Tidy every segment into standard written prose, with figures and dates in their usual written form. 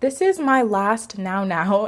This is my last now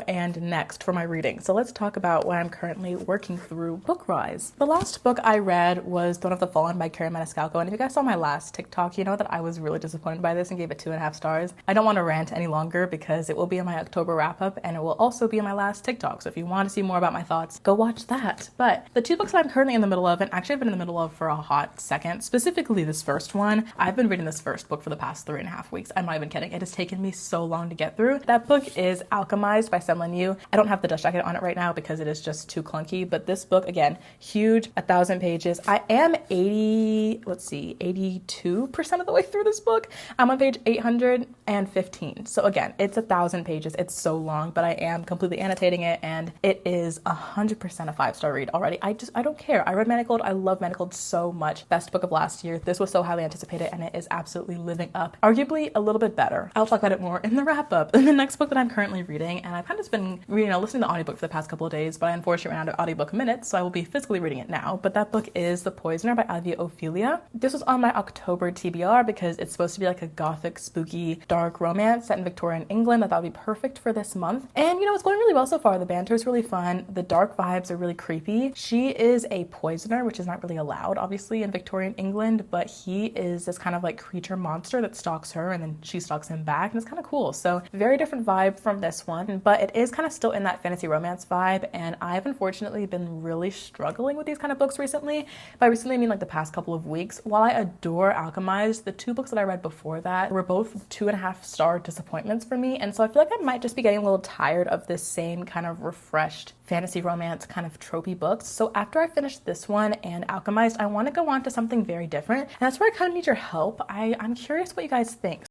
and next for my reading. So let's talk about what I'm currently working through book-wise. The last book I read was Throne of the Fallen by Carrie Maniscalco. And if you guys saw my last TikTok, you know that I was really disappointed by this and gave it 2.5 stars. I don't want to rant any longer because it will be in my October wrap-up and it will also be in my last TikTok. So if you want to see more about my thoughts, go watch that. But the two books that I'm currently in the middle of, and actually I've been in the middle of for a hot second, specifically this first one, I've been reading this first book for the past 3.5 weeks. I'm not even kidding. It has taken me so long to get through. That book is Alchemized by Semlin Yu. I don't have the dust jacket on it right now because it is just too clunky, but this book, again, huge, 1,000 pages. I am 82% of the way through this book. I'm on page 815. So again, it's 1,000 pages. It's so long, but I am completely annotating it and it is 100% a 5-star read already. I don't care. I read Manacled. I love Manacled so much. Best book of last year. This was so highly anticipated and it is absolutely living up. Arguably a little bit better. I'll talk about it more in the wrap up. And the next book that I'm currently reading, and I've kind of just been reading, listening to the audiobook for the past couple of days, but I unfortunately ran out of audiobook minutes, so I will be physically reading it now. But that book is The Poisoner by Ivy Ophelia. This was on my October TBR because it's supposed to be like a gothic, spooky, dark romance set in Victorian England. I thought would be perfect for this month. And you know, it's going really well so far. The banter is really fun. The dark vibes are really creepy. She is a poisoner, which is not really allowed, obviously, in Victorian England, but he is this kind of like creature monster that stalks her and then she stalks him back, and it's kind of cool. So very different vibe from this one, but it is kind of still in that fantasy romance vibe, and I've unfortunately been really struggling with these kind of books recently. By recently I mean like the past couple of weeks. While I adore Alchemized, the two books that I read before that were both 2.5-star disappointments for me, and so I feel like I might just be getting a little tired of this same kind of refreshed fantasy romance kind of tropey books. So after I finish this one and Alchemized, I want to go on to something very different, and that's where I kind of need your help. I'm curious what you guys think.